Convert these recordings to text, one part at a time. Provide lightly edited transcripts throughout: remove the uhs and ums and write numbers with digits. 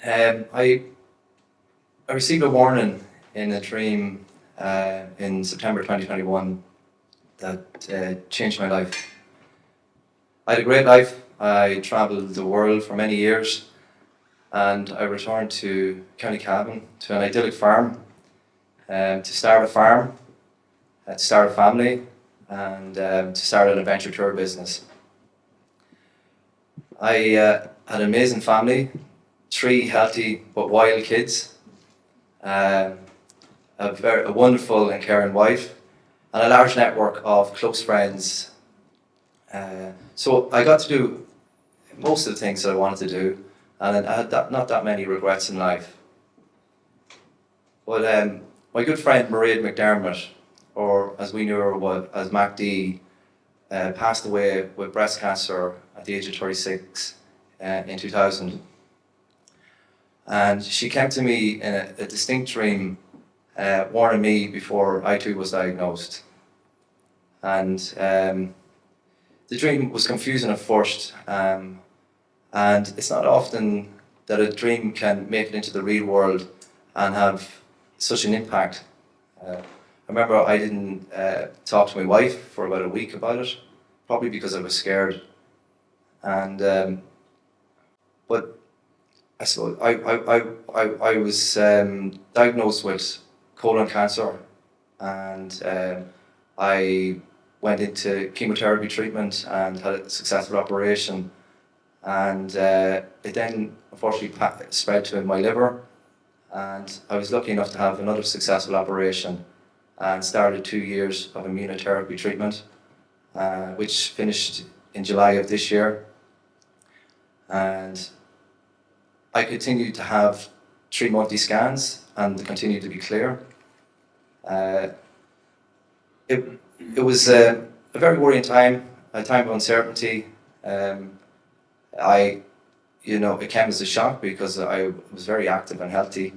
I received a warning in a dream in September 2021 that changed my life. I had a great life. I travelled the world for many years, and I returned to County Cavan, to an idyllic farm, to start a farm, to start a family, and to start an adventure tour business. I had an amazing family, three healthy but wild kids, um, a wonderful and caring wife, and a large network of close friends. So I got to do most of the things that I wanted to do, and I had not that many regrets in life. But my good friend Mairead McDermott, or as we knew her as Magee, passed away with breast cancer at the age of 36 in 2000. And she came to me in a distinct dream, warning me before I too was diagnosed. And the dream was confusing at first, and it's not often that a dream can make it into the real world and have such an impact. I remember I didn't talk to my wife for about a week about it, probably because I was scared. And but I suppose I was diagnosed with colon cancer, and I went into chemotherapy treatment and had a successful operation. And it then unfortunately spread to my liver, and I was lucky enough to have another successful operation and started 2 years of immunotherapy treatment, which finished in July of this year. And I continued to have 3 monthly scans, and they continued to be clear. It was a very worrying time, a time of uncertainty. It came as a shock because I was very active and healthy.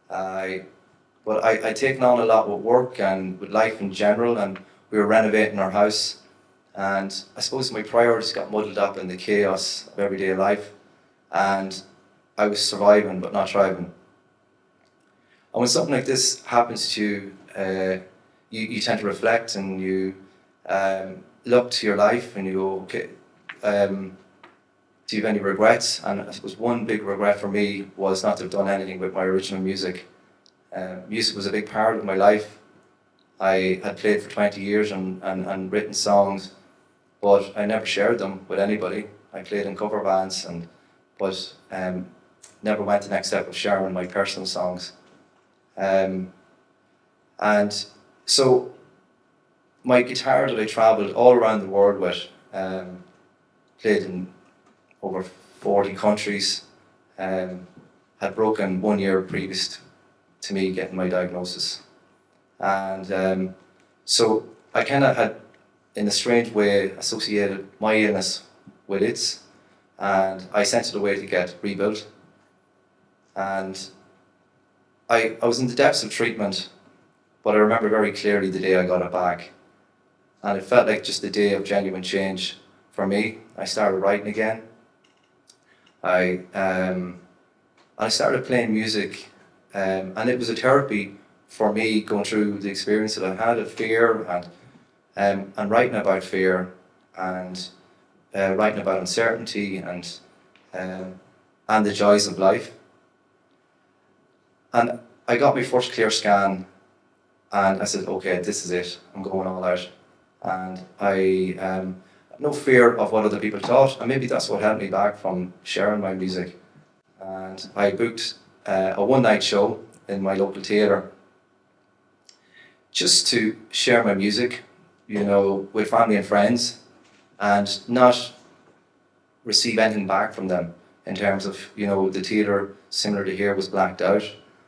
But I'd taken on a lot with work and with life in general, and we were renovating our house. And I suppose my priorities got muddled up in the chaos of everyday life, and I was surviving but not thriving. And when something like this happens to you, you tend to reflect, and you look to your life and you go, okay, do you have any regrets? And I suppose one big regret for me was not to have done anything with my original music. Music was a big part of my life. I had played for 20 years and written songs, but I never shared them with anybody. I played in cover bands, but never went the next step of sharing my personal songs. And so my guitar that I travelled all around the world with, played in over 40 countries, had broken 1 year previous to me getting my diagnosis. And so I kind of had, in a strange way, associated my illness with its, and I sent it away to get rebuilt. And I was in the depths of treatment, but I remember very clearly the day I got it back. And it felt like just a day of genuine change for me. I started writing again. I started playing music, and it was a therapy for me going through the experience that I had of fear, and writing about fear, and writing about uncertainty, and the joys of life. And I got my first clear scan, and I said, okay, this is it. I'm going all out. And I had no fear of what other people thought, and maybe that's what held me back from sharing my music. And I booked a one-night show in my local theatre just to share my music, with family and friends, and not receive anything back from them in terms of, the theatre, similar to here, was blacked out.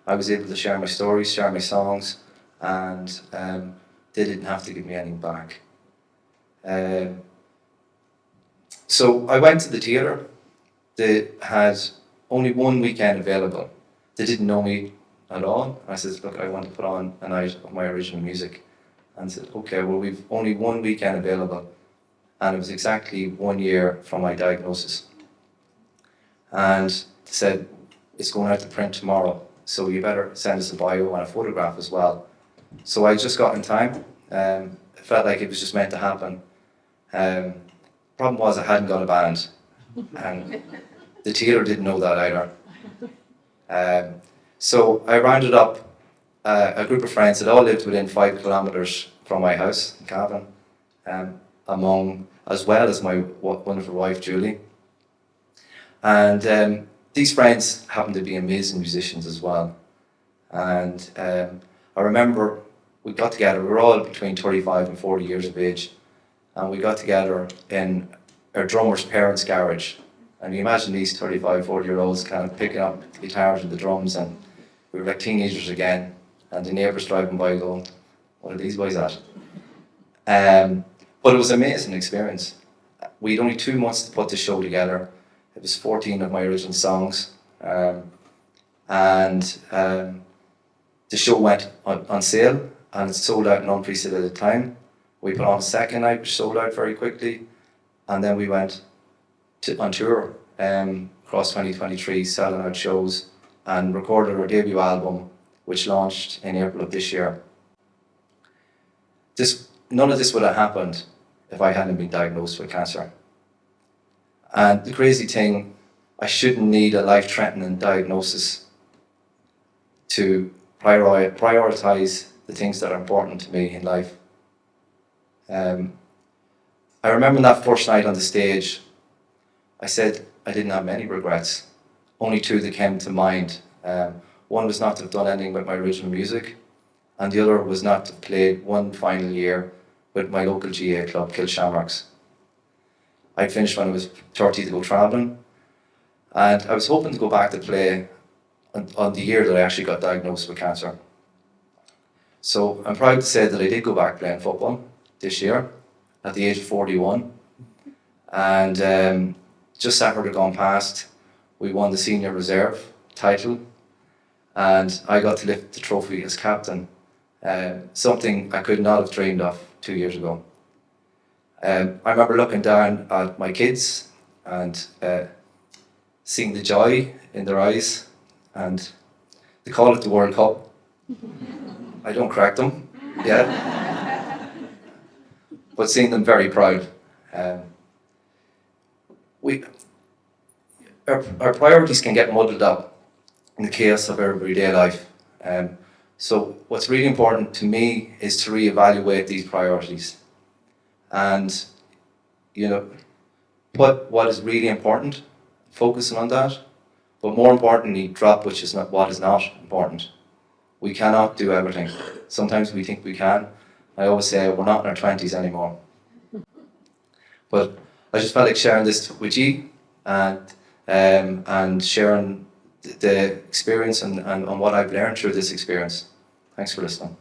I was able to share my stories, share my songs, and they didn't have to give me anything back. So I went to the theatre. They had only one weekend available. They didn't know me at all. I said, look, I want to put on a night of my original music. And said, okay, well, we've only one weekend available. And it was exactly 1 year from my diagnosis. And they said, it's going out to print tomorrow, so you better send us a bio and a photograph as well. So I just got in time. It felt like it was just meant to happen. Problem was I hadn't got a band, and the theatre didn't know that either. So I rounded up a group of friends that all lived within 5 kilometres from my house in Cavan, as well as my wonderful wife Julie. And these friends happened to be amazing musicians as well. And I remember we got together, we were all between 35 and 40 years of age, and we got together in our drummer's parents' garage. And you imagine these 35, 40-year-olds kind of picking up the guitars and the drums, and we were like teenagers again, and the neighbours driving by going, what are these boys at? But it was an amazing experience. We had only 2 months to put the show together. It was 14 of my original songs. And the show went on sale, and it sold out in unprecedented time. We put on a second night, which sold out very quickly. And then we went on tour across 2023, selling out shows, and recorded our debut album, which launched in April of this year. None of this would have happened if I hadn't been diagnosed with cancer. And the crazy thing, I shouldn't need a life-threatening diagnosis to prioritize the things that are important to me in life. I remember that first night on the stage, I said I didn't have many regrets, only 2 that came to mind. One was not to have done anything with my original music, and the other was not to have played one final year with my local GA club, Kilshamrocks. I finished when I was 30 to go travelling, and I was hoping to go back to play on the year that I actually got diagnosed with cancer. So I'm proud to say that I did go back playing football this year at the age of 41, and just Saturday gone past, we won the senior reserve title, and I got to lift the trophy as captain, something I could not have dreamed of 2 years ago. I remember looking down at my kids and seeing the joy in their eyes, and they call it the World Cup. I don't crack them yet, but seeing them very proud. Our priorities can get muddled up in the chaos of everyday life. So what's really important to me is to reevaluate these priorities, and put what is really important, focusing on that, but more importantly, drop what is not important. We cannot do everything. Sometimes we think we can. I always say we're not in our 20s anymore. But I just felt like sharing this with you, and sharing the experience and what I've learned through this experience. Thanks for listening.